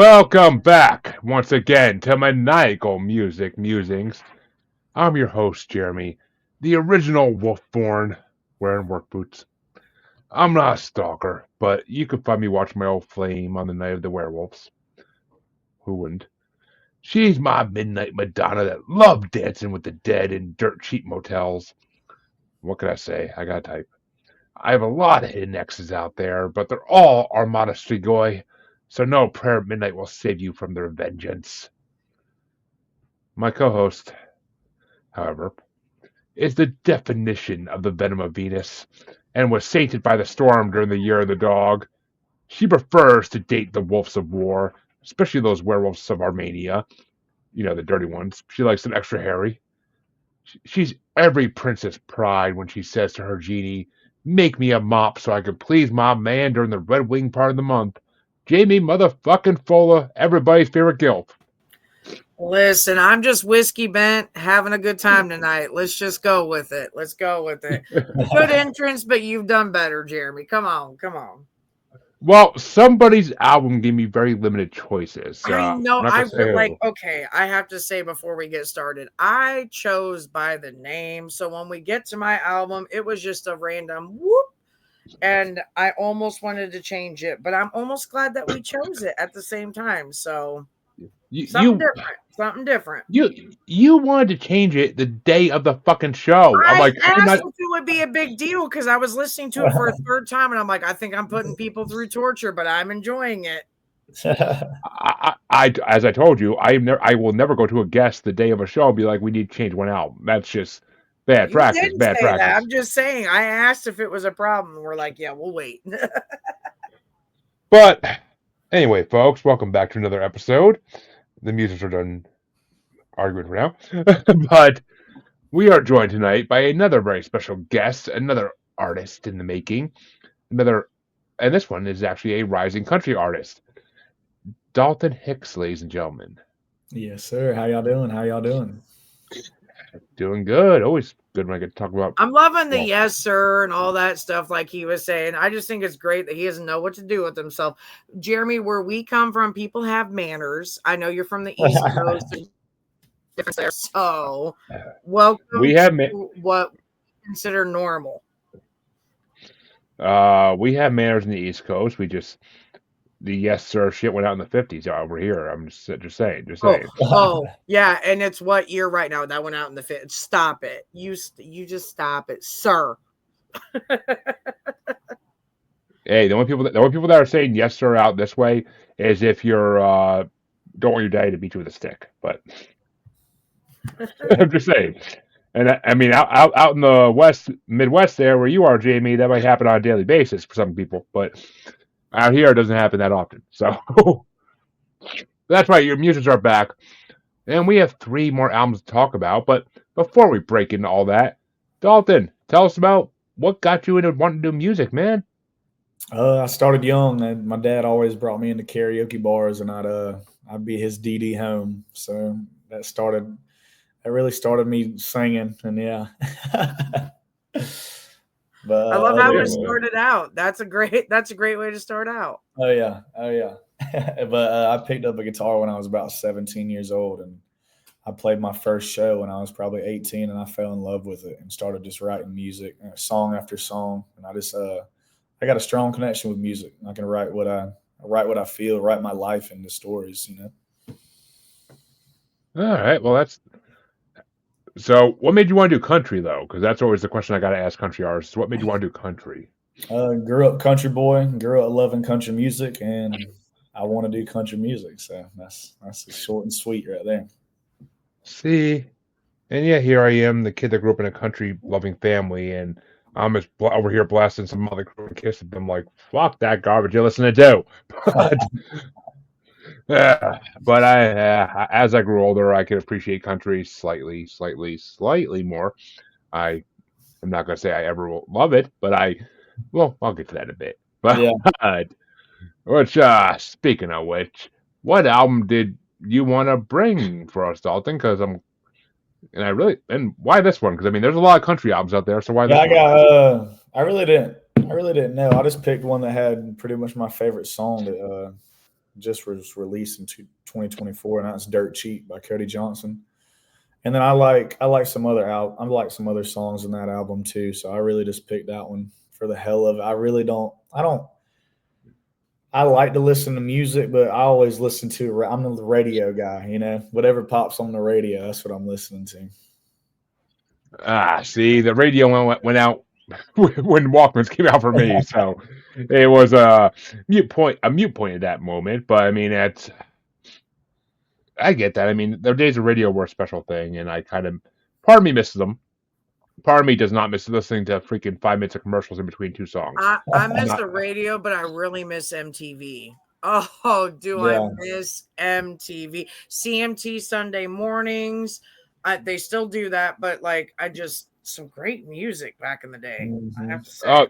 Welcome back once again to Maniacal Music Musings. I'm your host, Jeremy, the original Wolfborn, wearing work boots. I'm not a stalker, but you can find me watching my old flame on the night of the werewolves. Who wouldn't? She's my midnight Madonna that loved dancing with the dead in dirt cheap motels. What can I say? I got type. I have a lot of hidden exes out there, but they're all Armada Strigoi, so no prayer at midnight will save you from their vengeance. My co-host, however, is the definition of the venom of Venus, and was sainted by the storm during the year of the dog. She prefers to date the wolves of war, especially those werewolves of Armenia, the dirty ones. She likes them extra hairy. She's every princess pride when she says to her genie, "Make me a mop so I can please my man during the red wing part of the month." Jaimie motherfucking Fola, everybody's favorite gilf. Listen, I'm just whiskey bent, having a good time tonight. Let's just go with it. Let's go with it. Good entrance, but you've done better, Jeremy. Come on. Well, somebody's album gave me very limited choices. I know. I have to say before we get started, I chose by the name. So when we get to my album, it was just a random whoop. And I almost wanted to change it, but I'm almost glad that we chose it at the same time. So something different. You wanted to change it the day of the fucking show. I'm like, asked if it would be a big deal because I was listening to it for a third time, and I'm like, I think I'm putting people through torture, but I'm enjoying it. As I told you, I will never go to a guest the day of a show and be like, we need to change one album. That's just bad practice. Bad practice. That. I'm just saying. I asked if it was a problem. We're like, yeah, we'll wait. But anyway, folks, welcome back to another episode. The musers are done arguing for now. But we are joined tonight by another very special guest, another artist in the making. And this one is actually a rising country artist. Dalton Hicks, ladies and gentlemen. Yes, sir. How y'all doing? Doing good. Always good when I get to talk about. I'm loving the yes, sir, and all that stuff like he was saying. I just think it's great that he doesn't know what to do with himself. Jeremy, where we come from, people have manners. I know you're from the East Coast. So, welcome to what we consider normal. We have manners in the East Coast. The yes sir shit went out in the 50s over here. I'm just saying. Oh, yeah, and it's what year right now? That went out in the 50s. Stop it. You just stop it, sir. Hey, the only people that are saying yes sir out this way is if you're don't want your daddy to beat you with a stick. But I'm just saying. And I mean, out in the Midwest there where you are, Jaimie, that might happen on a daily basis for some people, but out here, it doesn't happen that often. So that's right. Your musers are back. And we have 3 more albums to talk about. But before we break into all that, Dalton, tell us about what got you into wanting to do music, man. I started young. My dad always brought me into karaoke bars, and I'd be his DD home. So that really started me singing. And yeah. But I love how it started out. That's a great way to start out. Oh yeah. But I picked up a guitar when I was about 17 years old, and I played my first show when I was probably 18, and I fell in love with it and started just writing music, song after song. And I got a strong connection with music. I can write what I feel, write my life into stories. All right. Well, So, what made you want to do country, though? Because that's always the question I got to ask country artists. What made you want to do country? Grew up country boy, grew up loving country music, and I want to do country music. So that's short and sweet right there. See, and yeah, here I am, the kid that grew up in a country-loving family, and I'm just over here blasting some Molly Crew and Kiss at them like, fuck that garbage you're listening to. But as I grew older, I could appreciate country slightly more. I'm not going to say I ever will love it, but I'll get to that in a bit. But yeah. Speaking of which, what album did you want to bring for us, Dalton? Because and why this one? Because I mean, there's a lot of country albums out there, so why this one? I really didn't know. I just picked one that had pretty much my favorite song just was released in 2024, and that's Dirt Cheap by Cody Johnson. And then I like some other I like some other songs in that album too. So I really just picked that one for the hell of it. I like to listen to music, but I always listen to. I'm the radio guy, Whatever pops on the radio, that's what I'm listening to. See, the radio went out when Walkmans came out for me, so it was a mute point at that moment. But I mean, I get that. I mean, the days of radio were a special thing, and part of me misses them. Part of me does not miss listening to freaking 5 minutes of commercials in between two songs. I miss the radio, but I really miss MTV. Oh, do I miss MTV? CMT Sunday mornings. They still do that, but some great music back in the day. I have to say. Oh,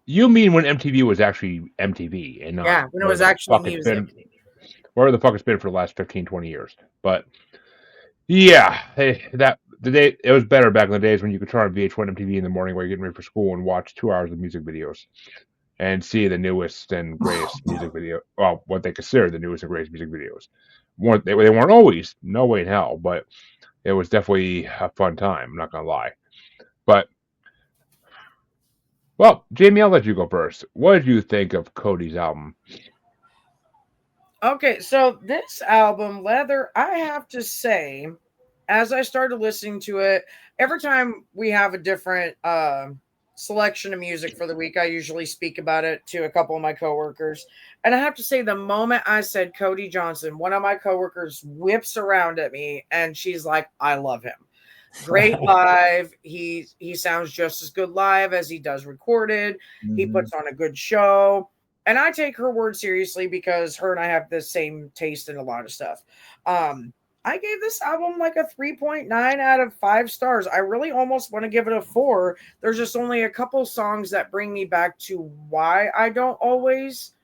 you mean when MTV was actually MTV and not when it was actually music. Where the fuck it's been for the last 15, 20 years. But yeah, it was better back in the days when you could turn on VH1 MTV in the morning while you're getting ready for school and watch 2 hours of music videos and see the newest and greatest music video. Well, what they consider the newest and greatest music videos. They weren't always, no way in hell, but it was definitely a fun time. I'm not gonna lie. But well, Jaimie, I'll let you go first. What did you think of Cody's album? Okay, so this album, Leather, I have to say, as I started listening to it, every time we have a different selection of music for the week, I usually speak about it to a couple of my coworkers. And I have to say, the moment I said Cody Johnson, one of my coworkers whips around at me and she's like, I love him. Great live. He sounds just as good live as he does recorded. Mm-hmm. He puts on a good show. And I take her word seriously because her and I have the same taste in a lot of stuff. I gave this album like a 3.9 out of 5 stars. I really almost want to give it a 4. There's just only a couple songs that bring me back to why I don't always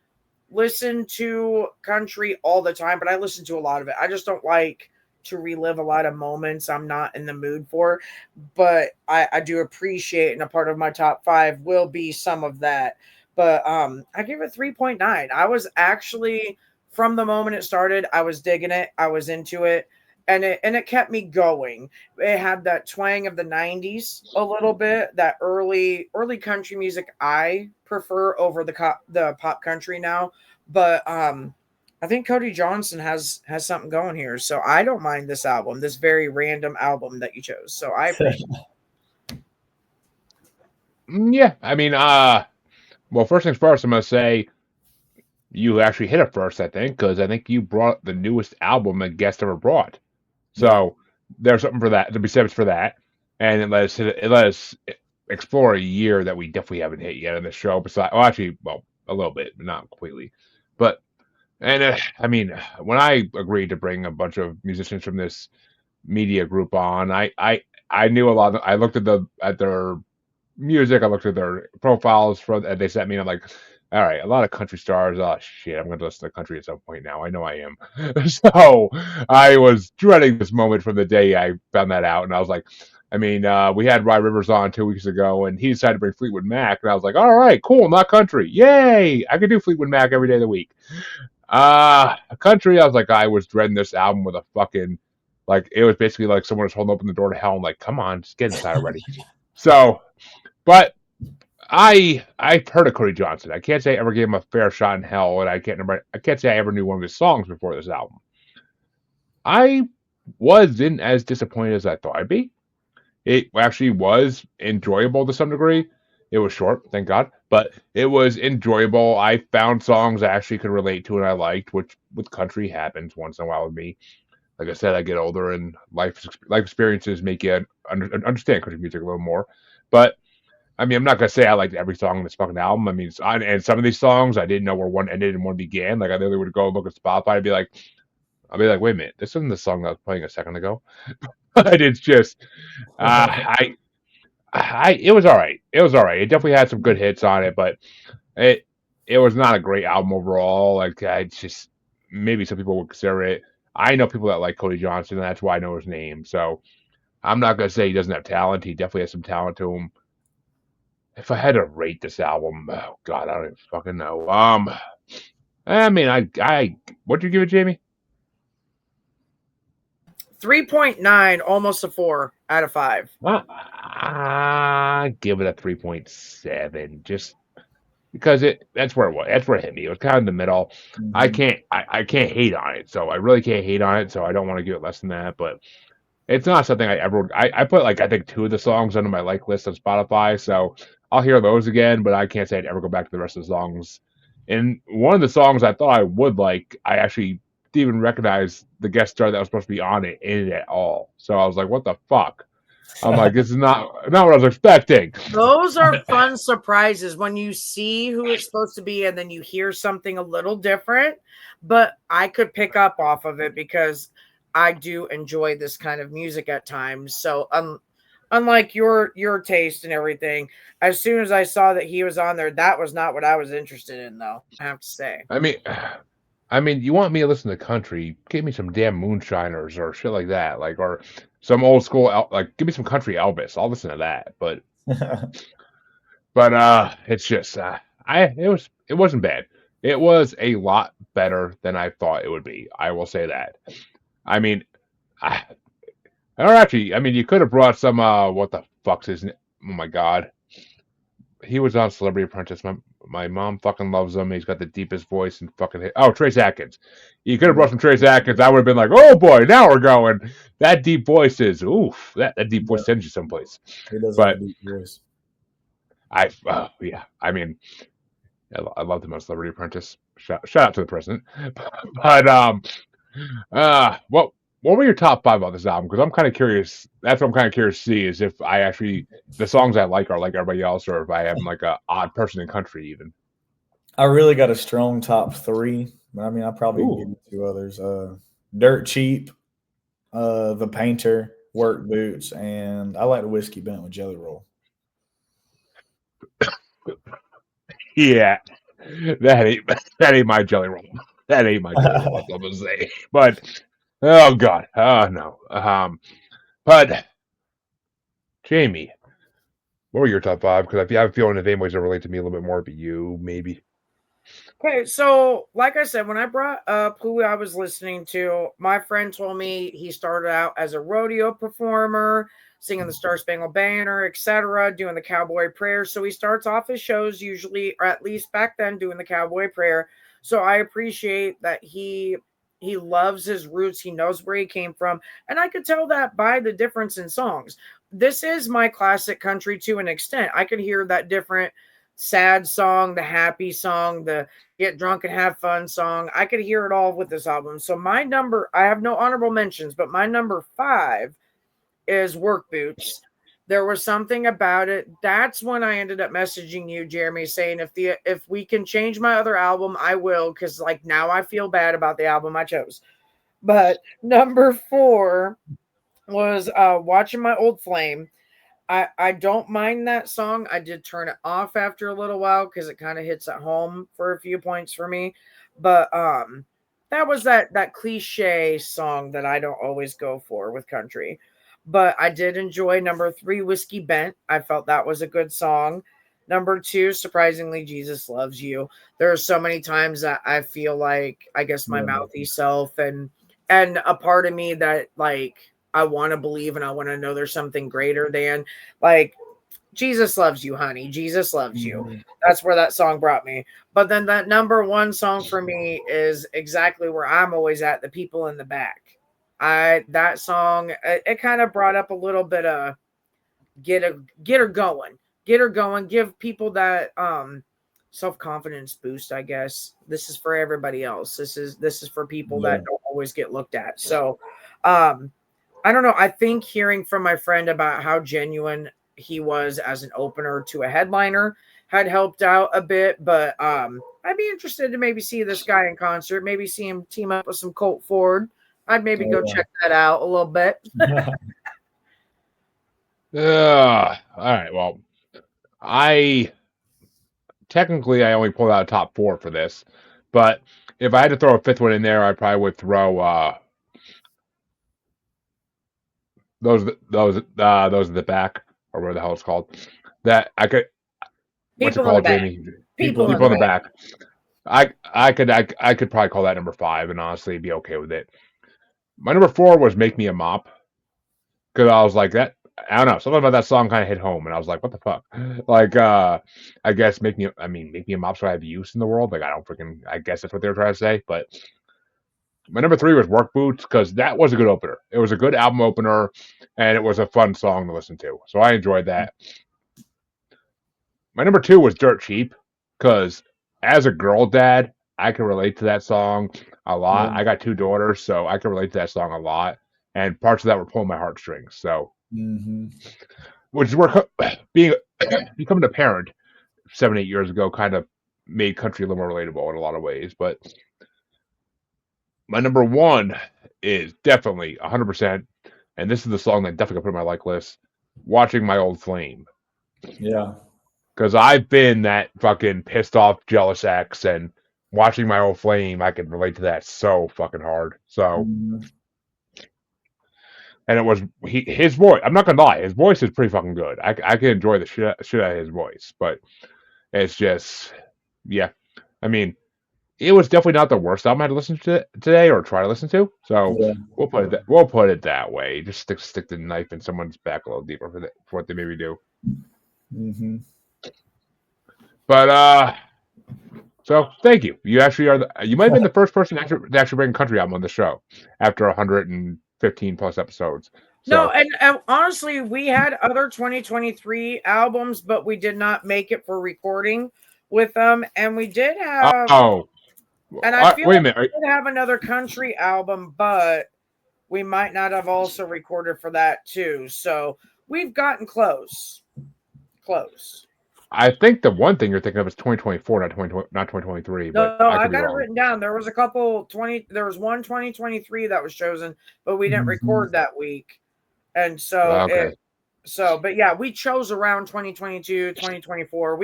listen to country all the time, but I listen to a lot of it. I just don't like to relive a lot of moments I'm not in the mood for, but I do appreciate, and a part of my top 5 will be some of that. But I gave it 3.9. I was actually, from the moment it started, I was digging it. I was into it. And it kept me going. It had that twang of the 90s a little bit, that early country music I prefer over the pop country now. But I think Cody Johnson has something going here. So I don't mind this album, this very random album that you chose. So I appreciate it. Yeah, I mean, well, first things first, I'm going to say you actually hit it first, I think, because I think you brought the newest album a guest ever brought. So there's something for that to be said for that. And it let us explore a year that we definitely haven't hit yet on the show. Besides, a little bit, but not completely. But, I mean, when I agreed to bring a bunch of musicians from this media group on, I knew a lot of, I looked at their music, I looked at their profiles and they sent me, and I'm like, all right, a lot of country stars. Oh shit, I'm going to listen to country at some point now. I know I am. So I was dreading this moment from the day I found that out, and I was like, I mean, we had Rye Rivers on 2 weeks ago, and he decided to bring Fleetwood Mac, and I was like, all right, cool, not country, yay! I could do Fleetwood Mac every day of the week. Country, I was like, I was dreading this album with a fucking, like, it was basically like someone was holding open the door to hell and like, come on, just get inside already. So, but I've heard of Cody Johnson. I can't say I ever gave him a fair shot in hell, and I can't say I ever knew one of his songs before this album. I wasn't as disappointed as I thought I'd be. It actually was enjoyable to some degree. It was short, thank God, but it was enjoyable. I found songs I actually could relate to and I liked, which with country happens once in a while with me. Like I said, I get older and life experiences make you understand country music a little more. But I mean, I'm not gonna say I liked every song in this fucking album. I mean, and some of these songs I didn't know where one ended and one began. Like I literally would go look at Spotify and be like, wait a minute, this isn't the song that I was playing a second ago. But it's just, it was all right. It was all right. It definitely had some good hits on it, but it was not a great album overall. Like it's just, maybe some people would consider it. I know people that like Cody Johnson, and that's why I know his name. So I'm not gonna say he doesn't have talent. He definitely has some talent to him. If I had to rate this album, oh God, I don't even fucking know. I mean, what'd you give it, Jaimie? 3.9, almost a 4 out of 5. Well, I give it a 3.7, just because that's where it was. That's where it hit me. It was kind of in the middle. I can't hate on it, so I really can't hate on it. So I don't want to give it less than that. But it's not something I put like I think 2 of the songs under my like list on Spotify, so I'll hear those again. But I can't say I'd ever go back to the rest of the songs. And one of the songs I thought I would like, I actually didn't even recognize the guest star that was supposed to be on it in it at all. So I was like, what the fuck? I'm like, this is not what I was expecting. Those are fun surprises when you see who it's supposed to be and then you hear something a little different. But I could pick up off of it because I do enjoy this kind of music at times. So unlike your taste and everything, as soon as I saw that he was on there, that was not what I was interested in, though, I have to say. I mean, you want me to listen to country? Give me some damn Moonshiners or shit like that, like or some old school, like give me some country Elvis. I'll listen to that. But it's just it wasn't bad. It was a lot better than I thought it would be. I will say that. I mean, or actually, I mean, you could have brought some. What the fuck's his name? Oh my god, he was on Celebrity Apprentice. My mom fucking loves him. He's got the deepest voice and fucking. Oh, Trace Atkins. You could have brought some Trace Atkins. I would have been like, oh boy, now we're going. That deep voice is oof. That deep voice sends you someplace. He does But have a deep voice. Yeah. I mean, I love the most Celebrity Apprentice. Shout out to the president. But what were your top 5 on this album? Because I'm kind of curious. That's what I'm kind of curious to see is if I actually the songs I like are like everybody else, or if I am like a odd person in country even. I really got a strong top 3, but I mean, I probably give you 2 others. Dirt Cheap, The Painter, Work Boots, and I like the Whiskey Bent with Jelly Roll. Yeah, that ain't my jelly roll. That ain't my jelly roll. I'm gonna say, but oh god, oh no. But Jaimie, what were your top 5? Because I have a feeling if anybody's gonna relate to me a little bit more, it'd be you, maybe. Okay, so like I said, when I brought up who I was listening to, my friend told me he started out as a rodeo performer, singing the Star Spangled Banner, etc., doing the cowboy prayer. So he starts off his shows usually, or at least back then, doing the cowboy prayer. So I appreciate that he loves his roots. He knows where he came from, and I could tell that by the difference in songs. This is my classic country to an extent. I could hear that different sad song, the happy song, the get drunk and have fun song. I could hear it all with this album. So I have no honorable mentions, but my number 5 is Work Boots. There was something about it. That's when I ended up messaging you, Jeremy, saying if we can change my other album, I will, because like now I feel bad about the album I chose. But number 4 was Watching My Old Flame. I don't mind that song. I did turn it off after a little while because it kind of hits at home for a few points for me. But that was that cliche song that I don't always go for with country. But I did enjoy number 3, Whiskey Bent. I felt that was a good song. Number 2, surprisingly, Jesus Loves You. There are so many times that I feel like I guess my mouthy self and a part of me that like I want to believe and I want to know there's something greater than like Jesus loves you, honey. Jesus loves you. That's where that song brought me. But then that number 1 song for me is exactly where I'm always at, The People in the Back. That song, it kind of brought up a little bit of get her going, give people that self-confidence boost, I guess. This is for everybody else. This is for people that don't always get looked at. So I don't know. I think hearing from my friend about how genuine he was as an opener to a headliner had helped out a bit, but I'd be interested to maybe see this guy in concert, maybe see him team up with some Colt Ford. I'd maybe go check that out a little bit. All right. Well, I only pulled out a top 4 for this, but if I had to throw a 5th one in there, I probably would throw those at the back, or whatever the hell it's called. That I could. What's it called, Jaimie? People in the back. I could probably call that number 5 and honestly be okay with it. My number 4 was "Make Me a Mop" because I was like that. I don't know. Something about that song kind of hit home, and I was like, "What the fuck?" Like, I guess make me a mop so I have use in the world. Like, I don't freaking. I guess that's what they were trying to say. But my number 3 was "Work Boots" because that was a good opener. It was a good album opener, and it was a fun song to listen to. So I enjoyed that. My number 2 was "Dirt Cheap" because as a girl dad, I can relate to that song a lot. Yeah. I got 2 daughters, so I can relate to that song a lot, and parts of that were pulling my heartstrings. So, which is where being becoming a parent 7-8 years ago kind of made country a little more relatable in a lot of ways. But my number 1 is definitely 100%, and this is the song that definitely put on my like list. "Watching My Old Flame." Yeah. Because I've been that fucking pissed off, jealous ex, and watching my old flame, I can relate to that so fucking hard. So, Mhm. and it was his voice. I'm not gonna lie, his voice is pretty fucking good. I can enjoy the shit out of his voice, but it's just, yeah. I mean, it was definitely not the worst album I had to listen to today or try to listen to. So Yeah. we'll put it that way. Just stick the knife in someone's back a little deeper for what they maybe do. Mm-hmm. But so thank you. You actually are you might have been the first person to actually bring a country album on the show after 115 plus episodes. No, So and honestly, we had other 2023 albums, but we did not make it for recording with them. And we did have, oh and I feel wait a like minute. we did have another country album, but we might not have also recorded for that too. So we've gotten close. Close. I think the one thing you're thinking of is 2024, not 2023. But No, I I could be got it wrong. written down. There was a couple 20, there was one 2023 that was chosen, but we didn't record that week. And so Okay, but yeah, we chose around 2022, 2024.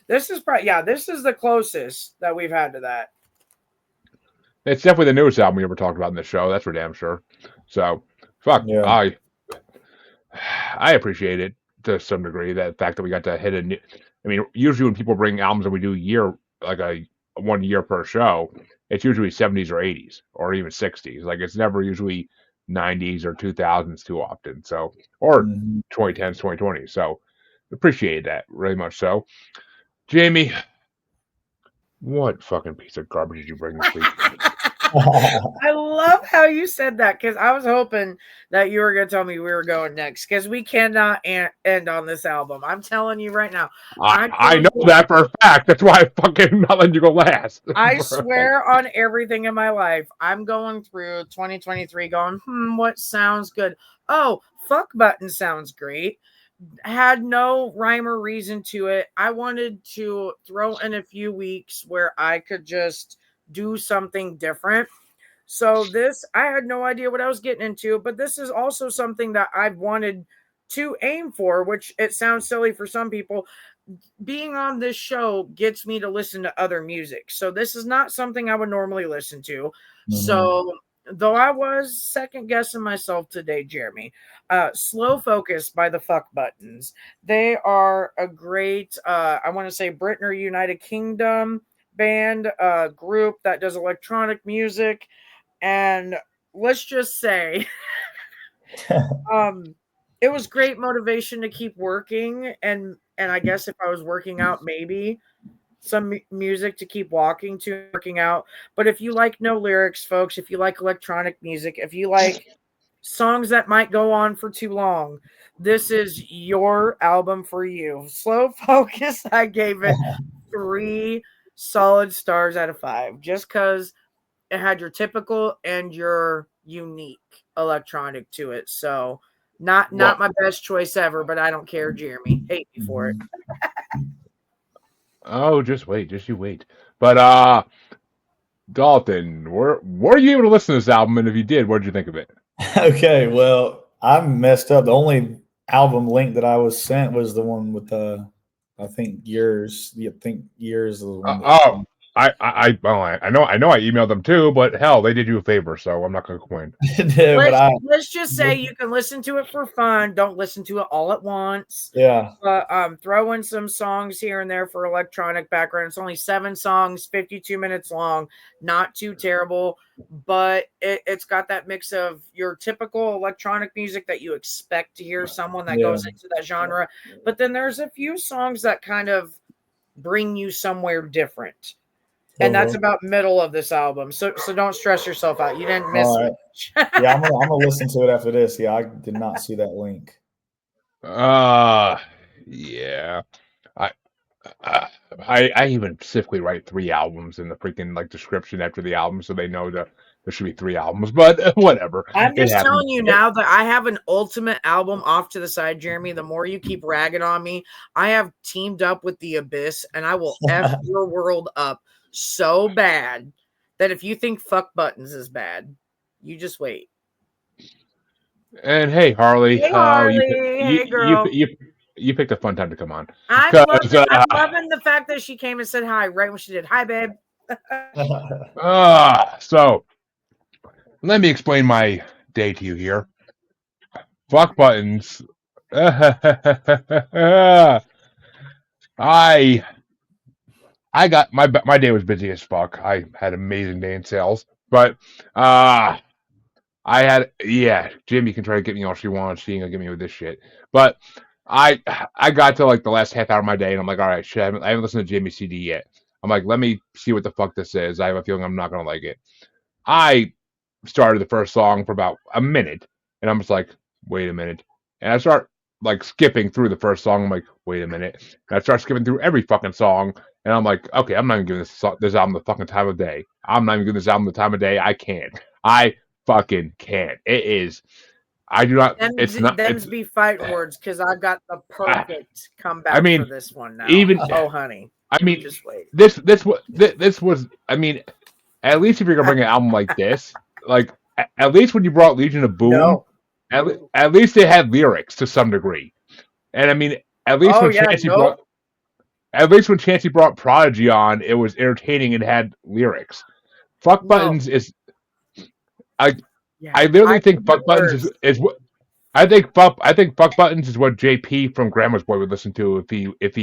This is probably, yeah, this is the closest that we've had to that. it's definitely the newest album we ever talked about in the show. That's for damn sure. So fuck, Yeah. I appreciate it to some degree. That fact that we got to hit a new. I mean, usually when people bring albums and we do a 1 year per show, it's usually 70s or 80s or even 60s. Like it's never usually 90s or 2000s too often. So or Mhm. 2010s, 2020s. So appreciate that really much. So Jaimie, what fucking piece of garbage did you bring this week? I love how you said that because I was hoping that you were going to tell me we were going next because we cannot end on this album. I'm telling you right now. I know that for a fact. That's why I fucking not letting you go last. I swear on everything in my life, I'm going through 2023 going, what sounds good? Oh, Fuck Button sounds great. Had no rhyme or reason to it. I wanted to throw in a few weeks where I could just do something different. So this, I had no idea what I was getting into, but this is also something that I've wanted to aim for, which it sounds silly for some people. Being on this show gets me to listen to other music. So this is not something I would normally listen to. So though I was second guessing myself today, Jeremy, Slow Focus by the Fuck Buttons. They are a great, I want to say Britain or United Kingdom band, group that does electronic music. And let's just say, it was great motivation to keep working. And I guess if I was working out, maybe some music to keep working out. But if you like no lyrics, folks, if you like electronic music, if you like songs that might go on for too long, this is your album for you. Slow Focus, I gave it 3 solid stars out of 5 just because it had your typical and your unique electronic to it. So not Well, my best choice ever, but I don't care, Jeremy. Hate me for it. oh, just you wait. But Dalton, were you able to listen to this album? And if you did, what did you think of it? Okay, well, I messed up. The only album link that I was sent was the one with I think yours. I think yours is the one. Oh, I know I emailed them too, but hell, they did you a favor, so I'm not gonna complain. Let's just say you can listen to it for fun. Don't listen to it all at once. Yeah. Throw in some songs here and there for electronic background. It's only 7 songs, 52 minutes long. Not too terrible, but it's got that mix of your typical electronic music that you expect to hear someone that goes into that genre. But then there's a few songs that kind of bring you somewhere different. And that's about middle of this album. So don't stress yourself out. You didn't miss All right. Yeah, I'm gonna listen to it after this. Yeah, I did not see that link. Yeah. I even specifically write 3 albums in the freaking like description after the album, so they know that there should be 3 albums. But whatever. I'm just telling you now that I have an ultimate album off to the side, Jeremy. The more you keep ragging on me, I have teamed up with the Abyss, and I will F your world up so bad that if you think Fuck Buttons is bad, you just wait. And hey, Harley. Hey, Harley. Hey, girl. You picked a fun time to come on. I'm loving the fact that she came and said hi right when she did. Hi, babe. So let me explain my day to you here. Fuck Buttons. I got my day was busy as fuck. I had an amazing day in sales, but I had Jaimie can try to get me all she wants. She ain't gonna get me with this shit. But I got to like the last half hour of my day, and I'm like, all right, shit, I haven't listened to Jaimie's CD yet. I'm like, let me see what the fuck this is. I have a feeling I'm not gonna like it. I started the first song for about a minute, and I'm just like, wait a minute, and I start like skipping through the first song. I'm like, wait a minute, and I start skipping through every fucking song, and I'm like, okay, I'm not even giving this album the fucking time of day. I'm not even giving this album the time of day. I can't. I fucking can't. It is. I do not. It's not. Them's be fight words because I got the perfect comeback for this one now. Honey. I mean, just wait. This was. I mean, at least if you're gonna bring an album like this, like at least when you brought Legion of Boom, at least they had lyrics to some degree. And I mean, at least when Chancey brought Prodigy on, it was entertaining and had lyrics. Fuck Buttons is. I literally think Fuck Buttons is what. I think Fuck Buttons is what JP from Grandma's Boy would listen to if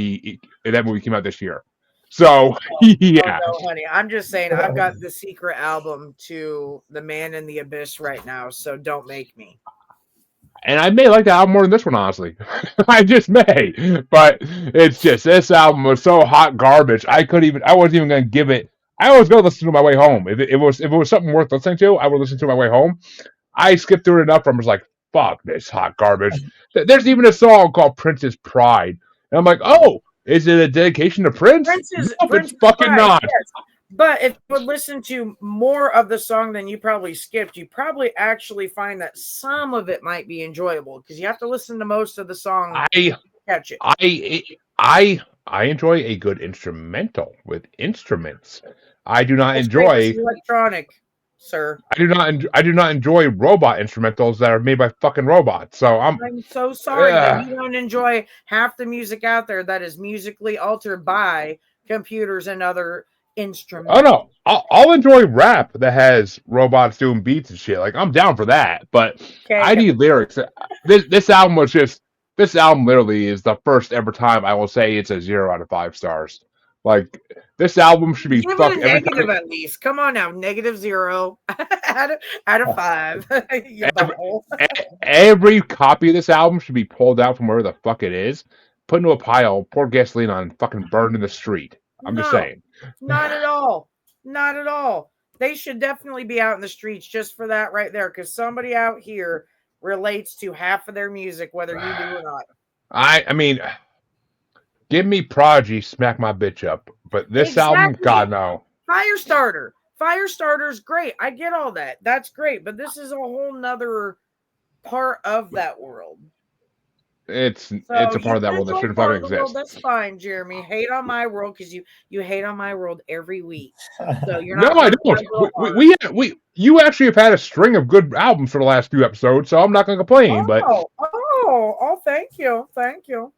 that movie came out this year. So yeah. No, honey, I'm just saying I've got the secret album to The Man in the Abyss right now, so don't make me. And I may like that album more than this one, honestly. I just may, but it's just this album was so hot garbage. I wasn't even gonna give it. I was gonna listen to my way home. If it was something worth listening to, I would listen to my way home. I skipped through it enough. I was like, fuck this hot garbage. There's even a song called Prince's Pride, and I'm like, oh. Is it a dedication to Prince? It's fucking not. Yes. But if you would listen to more of the song than you probably skipped, you probably actually find that some of it might be enjoyable because you have to listen to most of the song to catch it. I enjoy a good instrumental with instruments. I do not enjoy electronic. Sir, I do not enjoy robot instrumentals that are made by fucking robots. So I'm so sorry that you don't enjoy half the music out there that is musically altered by computers and other instruments. Oh no, I'll enjoy rap that has robots doing beats and shit. Like I'm down for that, but I need lyrics. This album literally is the first ever time I will say it's a 0 out of 5 stars. Like this album should be give it a negative at least. Come on now, -0 out of 5. Every copy of this album should be pulled out from wherever the fuck it is, put into a pile, pour gasoline on, and fucking burned in the street. I'm just saying. Not at all. Not at all. They should definitely be out in the streets just for that right there, because somebody out here relates to half of their music, whether you do or not. I mean. Give me Prodigy, smack my bitch up. But this album, God no. Firestarter's great. I get all that. That's great. But this is a whole nother part of that world. It's a part of that world that shouldn't probably exist. That's fine, Jeremy. Hate on my world because you hate on my world every week. So you're not. No, I don't. You actually have had a string of good albums for the last few episodes, so I'm not going to complain. Thank you.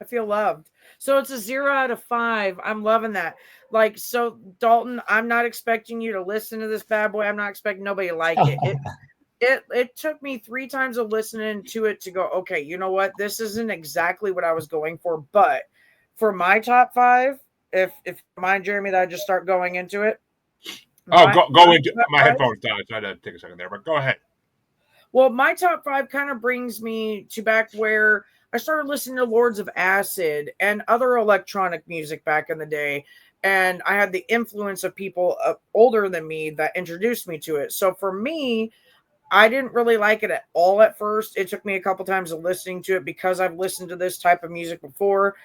I feel loved. So it's a 0 out of 5. I'm loving that. Like, so Dalton, I'm not expecting you to listen to this bad boy. I'm not expecting nobody to like it. It took me 3 times of listening to it to go, okay, you know what? This isn't exactly what I was going for. But for my top 5, if you mind, Jeremy, that I just start going into it. Oh, go My into top my 5. headphones died, so I had to take a second there. But go ahead. Well, my top 5 kind of brings me to back where I started listening to Lords of Acid and other electronic music back in the day. And I had the influence of people older than me that introduced me to it. So for me, I didn't really like it at all at first. It took me a couple times of listening to it because I've listened to this type of music before.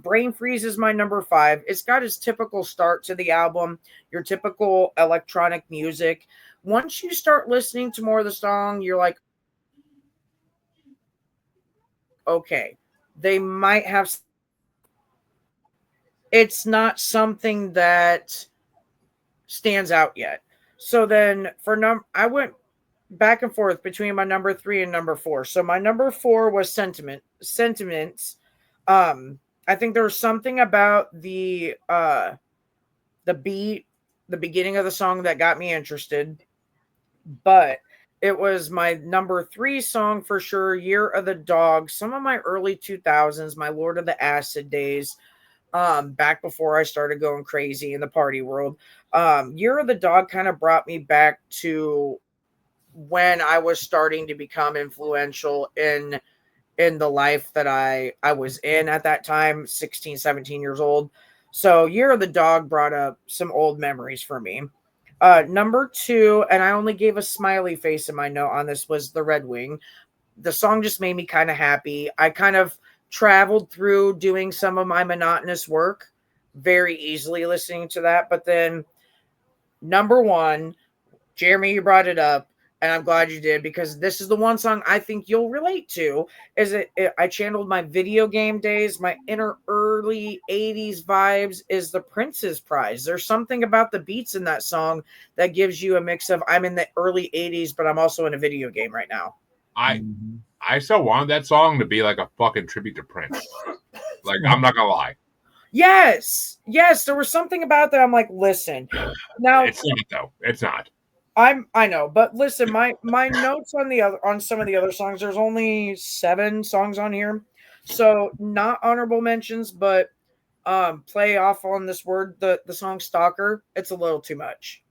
Brain Freeze is my number 5. It's got its typical start to the album, your typical electronic music. Once you start listening to more of the song, you're like, okay, they might have. It's not something that stands out yet. So then I went back and forth between my number 3 and number 4. So my number 4 was Sentiments. I think there was something about the beat, the beginning of the song that got me interested. But it was my number 3 song for sure, Year of the Dog, some of my early 2000s, my Lord of the Acid days, back before I started going crazy in the party world. Year of the Dog kind of brought me back to when I was starting to become influential in the life that I was in at that time, 16, 17 years old. So Year of the Dog brought up some old memories for me. Number 2, and I only gave a smiley face in my note on this, was The Red Wing. The song just made me kind of happy. I kind of traveled through doing some of my monotonous work very easily listening to that. But then number 1, Jeremy, you brought it up, and I'm glad you did, because this is the one song I think you'll relate to. I channeled my video game days, my inner early 80s vibes, is the Prince's Prize. There's something about the beats in that song that gives you a mix of I'm in the early 80s, but I'm also in a video game right now. I so wanted that song to be like a fucking tribute to Prince. Like, I'm not gonna lie. Yes, there was something about that. I'm like, listen, now It's not though. It's not. I know, but listen, my notes on some of the other songs, there's only 7 songs on here. So not honorable mentions, but play off on this word, the song Stalker. It's a little too much.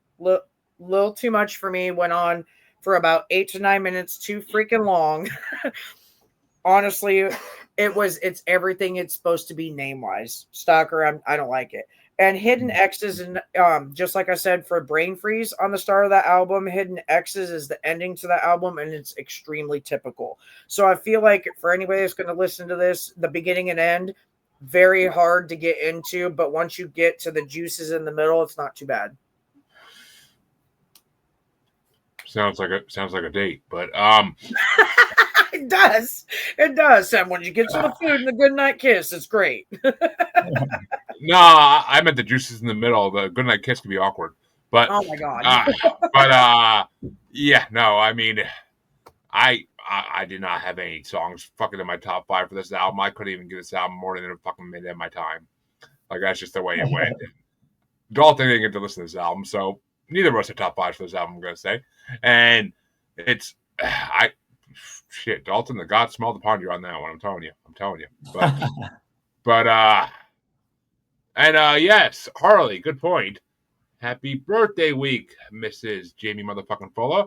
Little too much for me. Went on for about 8 to 9 minutes, too freaking long. Honestly, it's everything it's supposed to be name wise. Stalker, I don't like it. And Hidden X's, and just like I said for Brain Freeze on the start of that album, Hidden X's is the ending to that album, and it's extremely typical. So I feel like for anybody that's going to listen to this, the beginning and end, very hard to get into, but once you get to the juices in the middle, it's not too bad. Sounds like a date, but It does, Sam. When you get to the food and the goodnight kiss, it's great. no, I meant the juices in the middle. The goodnight kiss can be awkward, but Oh my god. yeah, no, I mean, I did not have any songs fucking in my top 5 for this album. I couldn't even give this album more than a fucking minute of my time. Like, that's just the way it went. Dalton didn't get to listen to this album, so neither of us are top 5 for this album, I'm gonna say. And it's Dalton, the God smelled upon you on that one. I'm telling you. Yes, Harley, good point. Happy birthday week, Mrs. Jaimie motherfucking Fuller.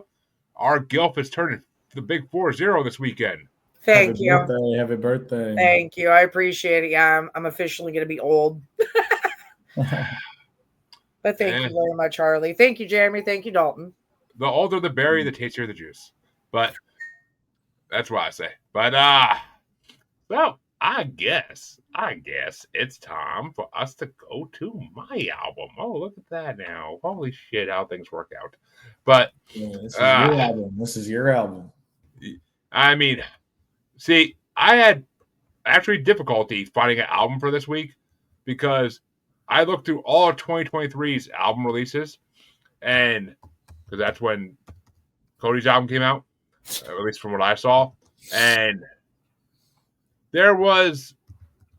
Our Gilf is turning the big 4-0 this weekend. Thank you. Happy birthday. Thank you. I appreciate it. Yeah, I'm officially going to be old. But thank you very much, Harley. Thank you, Jeremy. Thank you, Dalton. The older the berry, the tastier the juice. But that's what I say. But well, I guess it's time for us to go to my album. Oh, look at that now. Holy shit, how things work out. But this is your album. This is your album. I mean, see, I had actually difficulty finding an album for this week because I looked through all of 2023's album releases, and because that's when Cody's album came out, at least from what I saw, and there was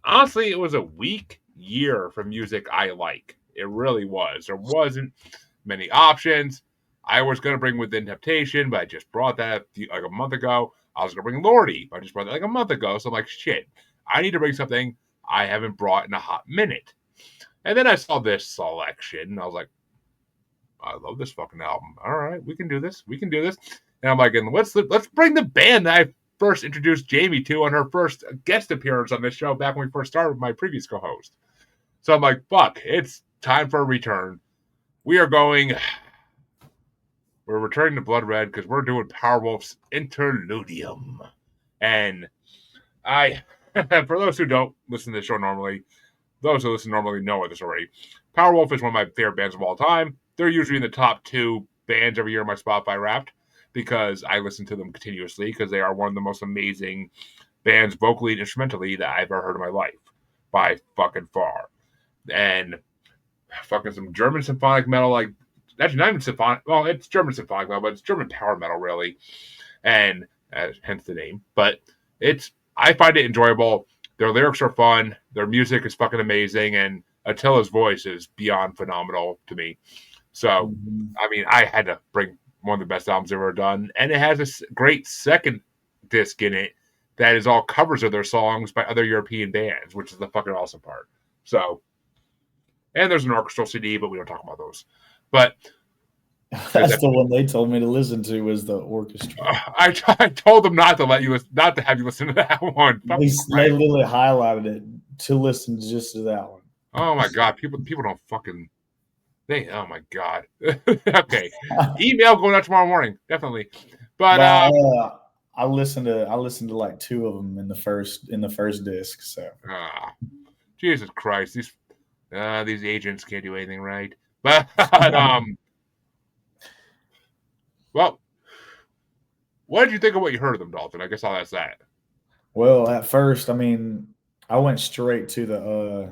honestly, it was a weak year for music I like. It really was. There wasn't many options. I was going to bring Within Temptation, but I just brought that like a month ago. I was going to bring Lordy, but I just brought that like a month ago. So I'm like, shit, I need to bring something I haven't brought in a hot minute. And then I saw this selection, and I was like, I love this fucking album. All right, we can do this. We can do this. And I'm like, and let's bring the band that I first introduced Jaimie to on her first guest appearance on this show back when we first started with my previous co-host. So I'm like, fuck, it's time for a return. We're returning to Blood Red because we're doing Powerwolf's Interludium. And I, for those who don't listen to the show normally, those who listen normally know this already. Powerwolf is one of my favorite bands of all time. They're usually in the top 2 bands every year in my Spotify Wrapped because I listen to them continuously because they are one of the most amazing bands vocally and instrumentally that I've ever heard in my life by fucking far. And fucking some German symphonic metal, like actually not even symphonic. Well, it's German symphonic metal, but it's German power metal really, and hence the name. But I find it enjoyable. Their lyrics are fun. Their music is fucking amazing, and Attila's voice is beyond phenomenal to me. So, I mean, I had to bring one of the best albums ever done, and it has a great second disc in it that is all covers of their songs by other European bands, which is the fucking awesome part. So, and there's an orchestral CD, but we don't talk about those. But that's the one they told me to listen to was the orchestra. I told them not to have you listen to that one. They literally highlighted it to listen just to that one. Oh my god, people don't fucking. Oh my god. Okay, email going out tomorrow morning, definitely. But I listened to like 2 of them in the first disc. So Jesus Christ, these agents can't do anything right. But well, what did you think of what you heard of them, Dalton? I guess I'll ask that. Well, at first, I mean, I went straight to the oh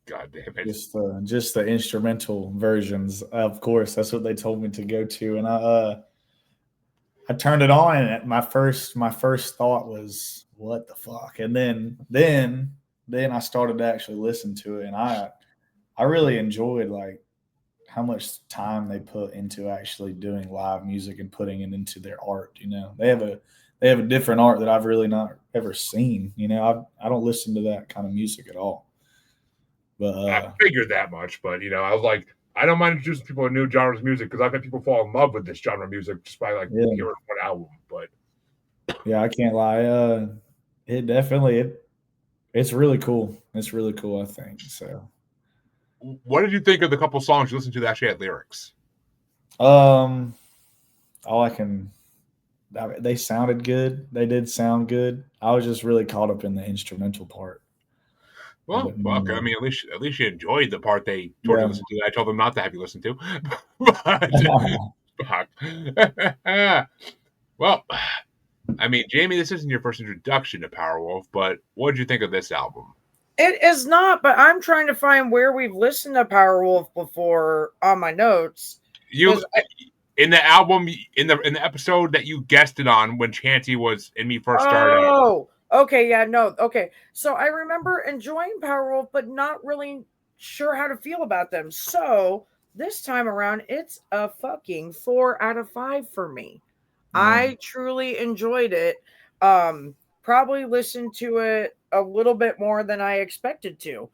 god damn it, just the instrumental versions. Of course, that's what they told me to go to, and I turned it on, and my first thought was, what the fuck? And then I started to actually listen to it, and I really enjoyed like how much time they put into actually doing live music and putting it into their art. You know, they have a different art that I've really not ever seen. You know, I don't listen to that kind of music at all. But I figured that much. But I was like, I don't mind introducing people to new genres of music because I've had people fall in love with this genre of music just by hearing one album. But yeah, I can't lie. It definitely it's really cool. It's really cool, I think. So, what did you think of the couple songs you listened to that actually had lyrics? They sounded good. They did sound good. I was just really caught up in the instrumental part. Well, fuck. I mean, at least you enjoyed the part they told you to listen to. I told them not to have you listen to. But fuck. Well, I mean, Jaimie, this isn't your first introduction to Powerwolf, but what did you think of this album? It is not, but I'm trying to find where we've listened to Powerwolf before on my notes. In the album, in the episode that you guested on when Chancey was and me first started. Oh, okay, yeah, no, okay. So I remember enjoying Powerwolf, but not really sure how to feel about them. So this time around, it's a fucking 4 out of 5 for me. I truly enjoyed it. Probably listened to it a little bit more than I expected to.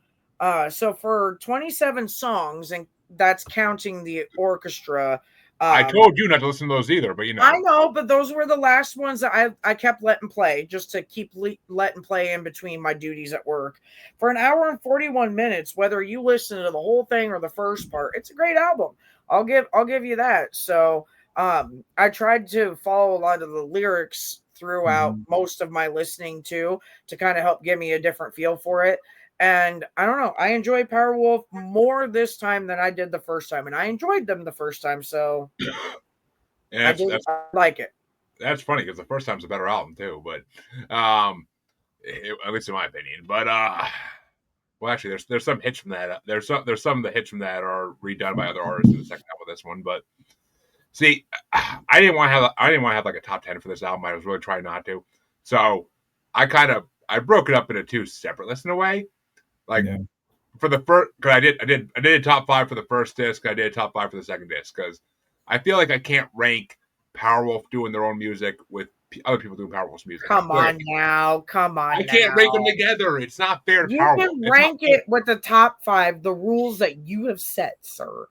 So for 27 songs, and that's counting the orchestra. I told you not to listen to those either, but I know, but those were the last ones that I kept letting play just to keep letting play in between my duties at work. For an hour and 41 minutes, whether you listen to the whole thing or the first part, it's a great album. I'll give you that. So I tried to follow a lot of the lyrics throughout most of my listening to kind of help give me a different feel for it. And I don't know, I enjoyed Powerwolf more this time than I did the first time, and I enjoyed them the first time, so I like it. That's funny because the first time's a better album too, but at least in my opinion. But well, actually, there's some hits from that. There's some of the hits from that are redone by other artists in the second half of this one, but. See, I didn't want to have like a top 10 for this album. I was really trying not to. So I kind of I broke it up into two separate lists in a way. Like Yeah. for the first, because I did a top 5 for the first disc. I did a top 5 for the second disc because I feel like I can't rank Powerwolf doing their own music with other people doing Powerwolf's music. Come on now. I can't rank them together. It's not fair to You Powerwolf. can rank it with the top 5, the rules that you have set, sir.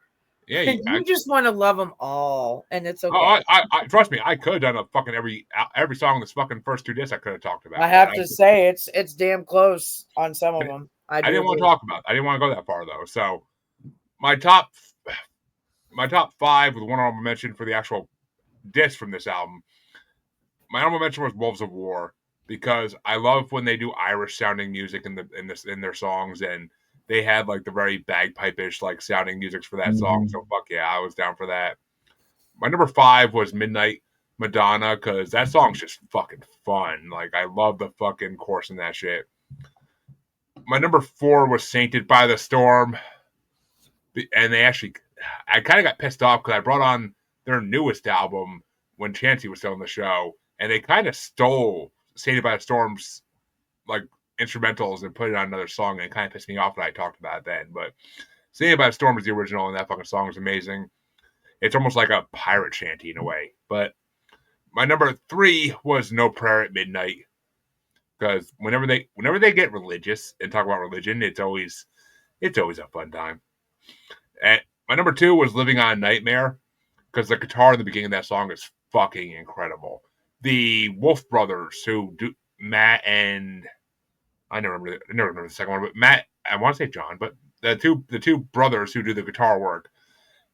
Yeah, you just want to love them all, and it's okay. I trust me. I could have done a fucking every song in this fucking first 2 discs. I could have talked about. I have to say it's damn close on some of them. I didn't want to talk about. I didn't want to go that far though. So my top 5 with one honorable mention for the actual disc from this album. My honorable mention was Wolves of War because I love when they do Irish sounding music in their songs, and they had like the very bagpipe-ish like sounding music for that song. So fuck yeah, I was down for that. My number 5 was Midnight Madonna because that song's just fucking fun. Like I love the fucking chorus in that shit. My number 4 was Sainted by the Storm, and I kind of got pissed off because I brought on their newest album when Chancey was still on the show, and they kind of stole Sainted by the Storm's like instrumentals and put it on another song, and it kind of pissed me off that I talked about it then. But Sainted by the Storm is the original, and that fucking song is amazing. It's almost like a pirate shanty in a way. But my number 3 was No Prayer at Midnight, because whenever they get religious and talk about religion, it's always a fun time. And my number 2 was Living on a Nightmare, because the guitar in the beginning of that song is fucking incredible. The Wolf Brothers, who do Matt and I never remember the second one, but Matt, I want to say John, but the two brothers who do the guitar work,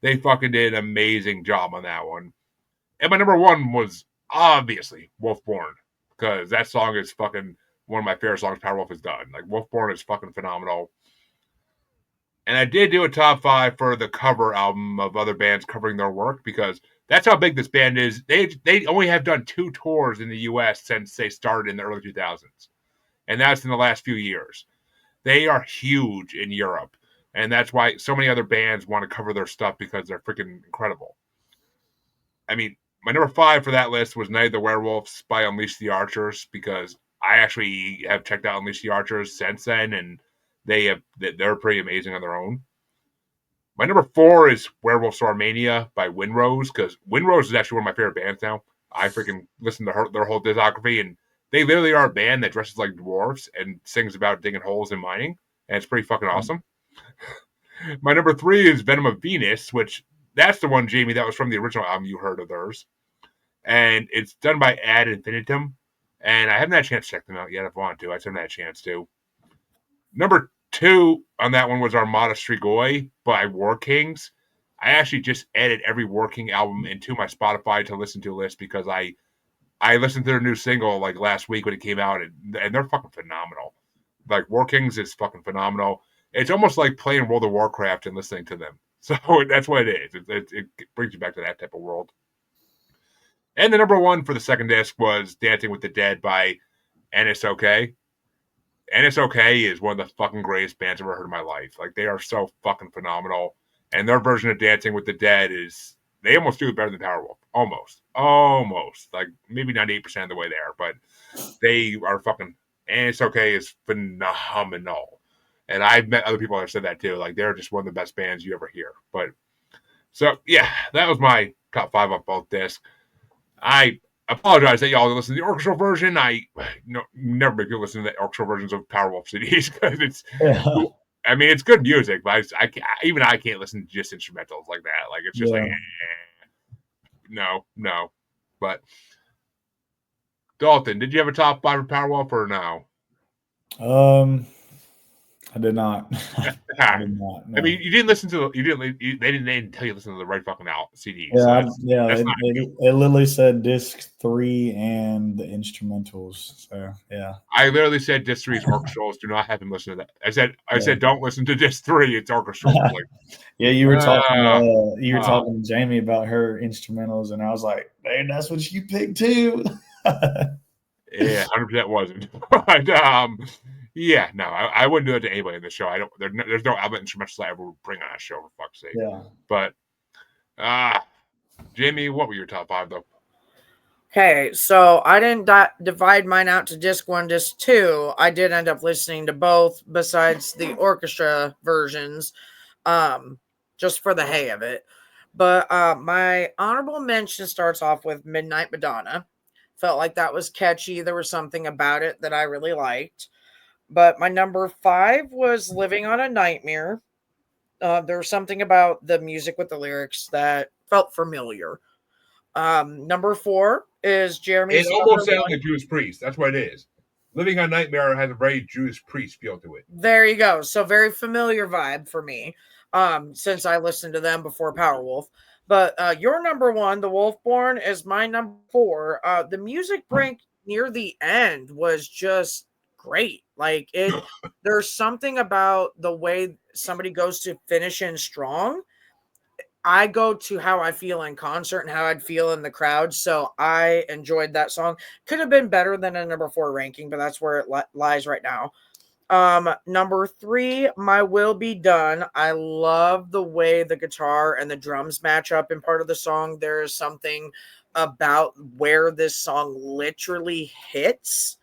they fucking did an amazing job on that one. And my number 1 was obviously Wolfborn, because that song is fucking one of my favorite songs Powerwolf has done. Like Wolfborn is fucking phenomenal. And I did do a top 5 for the cover album of other bands covering their work, because that's how big this band is. They only have done 2 tours in the U.S. since they started in the early 2000s. And that's in the last few years. They are huge in Europe. And that's why so many other bands want to cover their stuff, because they're freaking incredible. I mean, my number 5 for that list was Night of the Werewolves by Unleash the Archers, because I actually have checked out Unleash the Archers since then, and they're pretty amazing on their own. My number 4 is Werewolf Starmania by Windrose, because Windrose is actually one of my favorite bands now. I freaking listen to their whole discography, and they literally are a band that dresses like dwarves and sings about digging holes and mining, and it's pretty fucking awesome. My number 3 is Venom of Venus, which that's the one, Jaimie, that was from the original album you heard of theirs. And it's done by Ad Infinitum, and I haven't had a chance to check them out yet. If I want to, I haven't had a chance to. Number 2 on that one was Armada Strigoi by War Kings. I actually just added every War King album into my Spotify to listen to list, because I listened to their new single like last week when it came out, and they're fucking phenomenal. Like War Kings is fucking phenomenal. It's almost like playing World of Warcraft and listening to them. So that's what it is. It brings you back to that type of world. And the number 1 for the second disc was Dancing with the Dead by NSOK. NSOK is one of the fucking greatest bands I've ever heard in my life. Like, they are so fucking phenomenal. And their version of Dancing with the Dead is, they almost do it better than Powerwolf. Almost. Like, maybe 98% of the way there. But they are fucking, NSOK is phenomenal. And I've met other people that have said that too. Like, they're just one of the best bands you ever hear. But, so, yeah, that was my top 5 of both discs. I apologize that y'all listen to the orchestral version. I never make you listen to the orchestral versions of Powerwolf CDs, because it's good music, but I can't listen to just instrumentals like that. Like, it's just no. But Dalton, did you have a top 5 for Powerwolf or no? I did not. I did not. No. I mean, you didn't listen to. They didn't tell you to listen to the right fucking CD. Yeah, so it literally said disc 3 and the instrumentals. So yeah, I literally said disc 3 is orchestrals. Do not have him listen to that. I said don't listen to disc 3. It's orchestral. Like, yeah, you were talking. You were talking to Jaimie about her instrumentals, and I was like, "Hey, that's what you picked too." Yeah, 100% wasn't. But yeah, no, I wouldn't do that to anybody in the show. There's no album instrumentals I ever bring on a show, for fuck's sake. Yeah. But Jaimie, what were your top 5 though? Okay, so I didn't divide mine out to disc 1, disc 2. I did end up listening to both besides the orchestra versions, just for the hay of it. But my honorable mention starts off with Midnight Madonna. Felt like that was catchy. There was something about it that I really liked. But my number 5 was Living on a Nightmare. There was something about the music with the lyrics that felt familiar. Number 4 is It Jeremy's almost number sounds 1. like Judas Priest. That's what it is. Living on Nightmare has a very Judas Priest feel to it. There you go. So very familiar vibe for me. Since I listened to them before Powerwolf. But your number 1, The Wolfborn, is my number 4. The music break near the end was just great. Like there's something about the way somebody goes to finish in strong. I go to how I feel in concert and how I'd feel in the crowd. So I enjoyed that song. Could have been better than a number 4 ranking, but that's where it lies right now. Number 3, My Will Be Done. I love the way the guitar and the drums match up in part of the song. There is something about where this song literally hits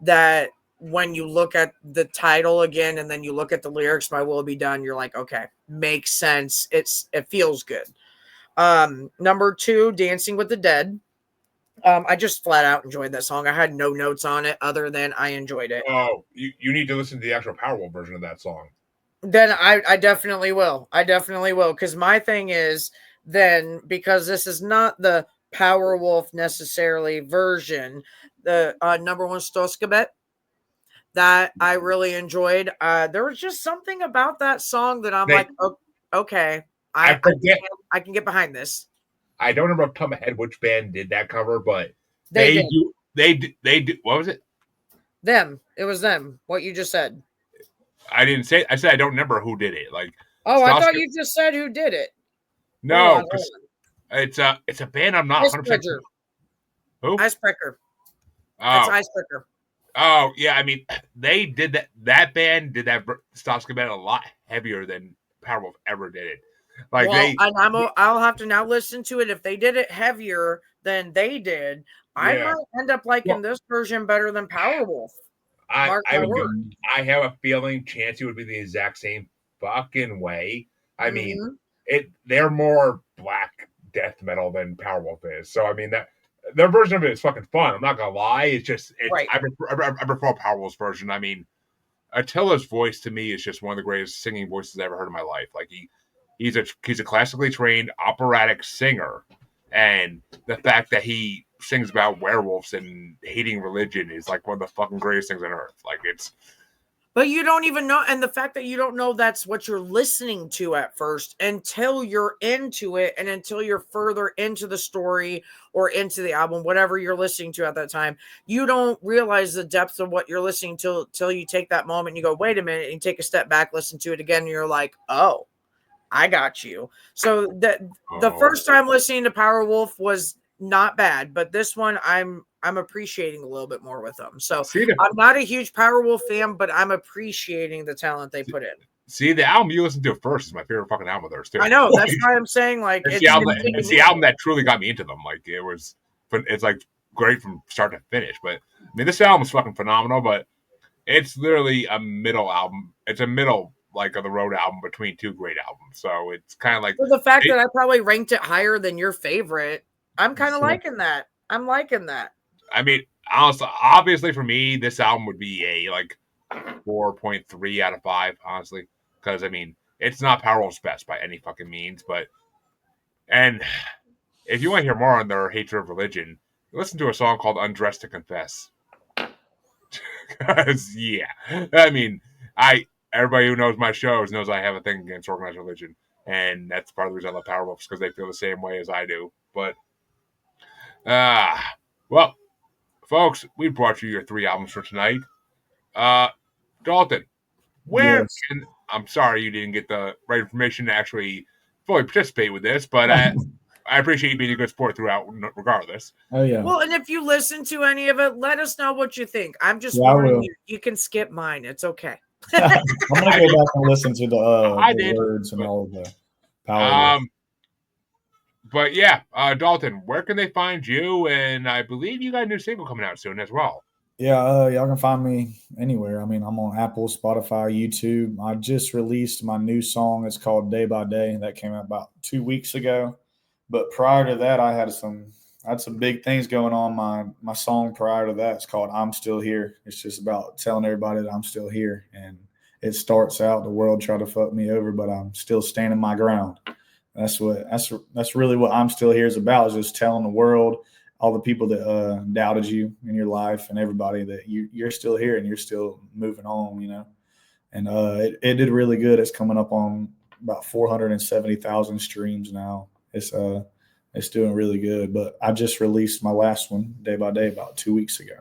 that when you look at the title again and then you look at the lyrics, My Will Be Done, you're like, okay, makes sense. It feels good. Number 2, Dancing with the Dead. I just flat out enjoyed that song. I had no notes on it other than I enjoyed it. Oh, you need to listen to the actual Powerwolf version of that song. Then I definitely will. I definitely will. Because my thing is then, because this is not the Powerwolf necessarily version, the number 1 Stoskabet that I really enjoyed. There was just something about that song that I'm like, oh, okay, I can get behind this. I don't remember off the top of my head which band did that cover, but They do. What was it? Them. It was them. What you just said. I didn't say. I said I don't remember who did it. Like, oh, I thought you just said who did it. No, it's a band. I'm not 100%. Who? Icebreaker. Oh, it's Icebreaker. Oh yeah, I mean they did that. That band did that Stoskabet band a lot heavier than Powerwolf ever did it. Like I'll have to now listen to it. If they did it heavier than they did, I might end up liking this version better than Powerwolf. I have a feeling Chancey would be the exact same fucking way. I mean, they're more black death metal than Powerwolf is. So I mean that their version of it is fucking fun. I'm not gonna lie. It's just right. I prefer Powerwolf's version. I mean, Attila's voice to me is just one of the greatest singing voices I've ever heard in my life. Like he's a classically trained operatic singer, and the fact that he sings about werewolves and hating religion is like one of the fucking greatest things on earth. Like it's. But you don't even know, and the fact that you don't know that's what you're listening to at first until you're into it and until you're further into the story or into the album, whatever you're listening to at that time, you don't realize the depth of what you're listening to till you take that moment and you go, wait a minute, and you take a step back, listen to it again, and you're like, oh, I got you. So the first time listening to Powerwolf was not bad, but this one I'm appreciating a little bit more with them. So I'm not a huge Powerwolf fan, but I'm appreciating the talent they put in. See, the album you listened to first is my favorite fucking album of theirs too. I know, that's why I'm saying like it's the album that truly got me into them. Like it's like great from start to finish. But I mean, this album is fucking phenomenal. But it's literally a middle album. It's a middle like of the road album between two great albums. So it's kind of like the fact that I probably ranked it higher than your favorite. I'm kind of liking that. I'm liking that. I mean, honestly, obviously for me, this album would be a like 4.3 out of 5, honestly. Because, I mean, it's not Powerwolf's best by any fucking means. And if you want to hear more on their hatred of religion, listen to a song called Undressed to Confess. Because, yeah. I mean, everybody who knows my shows knows I have a thing against organized religion. And that's part of the reason I love Powerwolf, because they feel the same way as I do. But, well, folks, we brought you your 3 albums for tonight. Dalton, I'm sorry you didn't get the right information to actually fully participate with this, but I appreciate you being a good sport throughout, regardless. Oh, yeah. Well, and if you listen to any of it, let us know what you think. I'm just warning you. You can skip mine. It's okay. I'm going to go back and listen to the words and all of the power. But yeah, Dalton, where can they find you? And I believe you got a new single coming out soon as well. Yeah, y'all can find me anywhere. I mean, I'm on Apple, Spotify, YouTube. I just released my new song. It's called Day by Day. That came out about 2 weeks ago. But prior to that, I had some big things going on. My song prior to that is called I'm Still Here. It's just about telling everybody that I'm still here. And it starts out the world tried to fuck me over, but I'm still standing my ground. That's really what I'm Still Here is about, is just telling the world, all the people that doubted you in your life, and everybody that you're still here and you're still moving on, And it did really good. It's coming up on about 470,000 streams now. It's doing really good. But I just released my last one, Day by Day, about 2 weeks ago.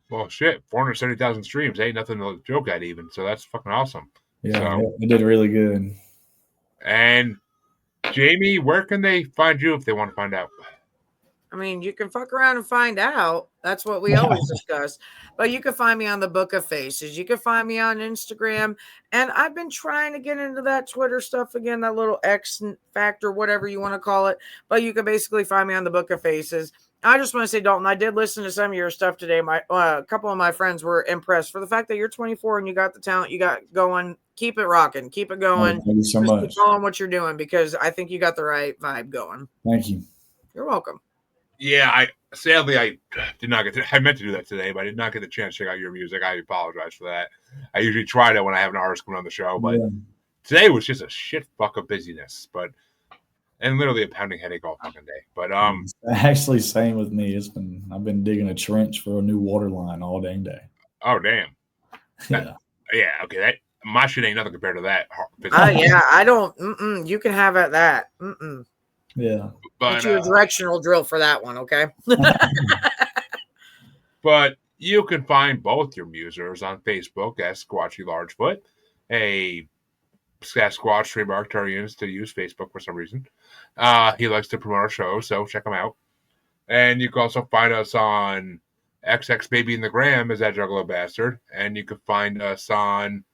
Well, shit, 470,000 streams ain't nothing to joke at even. So that's fucking awesome. Yeah, so, it did really good. And Jaimie, where can they find you if they want to find out? I mean, you can fuck around and find out. That's what we always discuss. But you can find me on the Book of Faces. You can find me on Instagram. And I've been trying to get into that Twitter stuff again, that little X factor, whatever you want to call it. But you can basically find me on the Book of Faces. I just want to say, Dalton, I did listen to some of your stuff today. A couple of my friends were impressed for the fact that you're 24 and you got the talent you got going. Keep it rocking. Keep it going. Thank you so much. Keep going what you're doing, because I think you got the right vibe going. Thank you. You're welcome. Yeah, I did not get to. I meant to do that today, but I did not get the chance to check out your music. I apologize for that. I usually try that when I have an artist coming on the show, but today was just a shit fuck of busyness. And literally a pounding headache all fucking day. But actually, same with me. I've been digging a trench for a new water line all dang day. Oh damn. Yeah. Okay. My shit ain't nothing compared to that. Yeah, I don't. You can have at that. Yeah. But get you a directional drill for that one, okay? But you can find both your musers on Facebook as Squatchy Largefoot, a Sasquatch trademark Tarians to use Facebook for some reason. He likes to promote our show, so check him out. And you can also find us on XX Baby in the Gram as that Juggalo Bastard, and you can find us on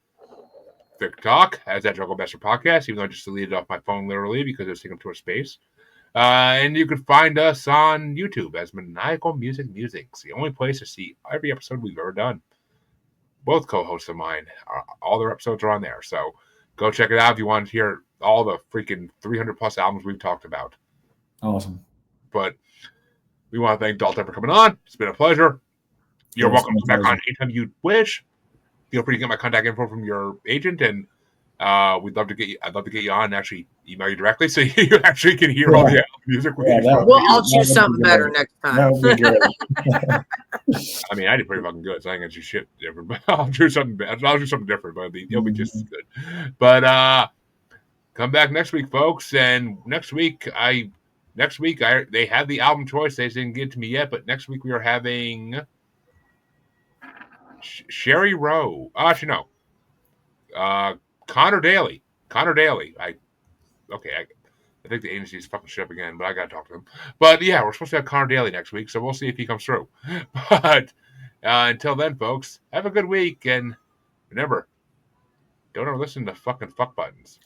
TikTok as that Juggalo Bastard Podcast, even though I just deleted it off my phone literally because it was taking too much space. And you can find us on YouTube as Maniacal Music Musings, the only place to see every episode we've ever done. Both co-hosts of mine, all their episodes are on there, so go check it out if you want to hear all the freaking 300 plus albums we've talked about. Awesome. But we want to thank Dalton for coming on. It's been a pleasure. You're welcome to come back on anytime you wish. Feel free to get my contact info from your agent, and we'd love to get you. I'd love to get you on and actually email you directly so you actually can hear all the music. I'll choose something better next time. That would be great. I mean, I did pretty fucking good, so I ain't gonna do shit different. But I'll do something different, but it'll be just as good. But come back next week, folks. And next week they have the album choice. They didn't get to me yet, but next week we are having Sherry Rowe. Actually, no. Connor Daly. I think the agency is fucking shit up again, but I gotta talk to him. But yeah, we're supposed to have Connor Daly next week, so we'll see if he comes through. But until then, folks, have a good week, and remember, don't ever listen to fucking fuck buttons.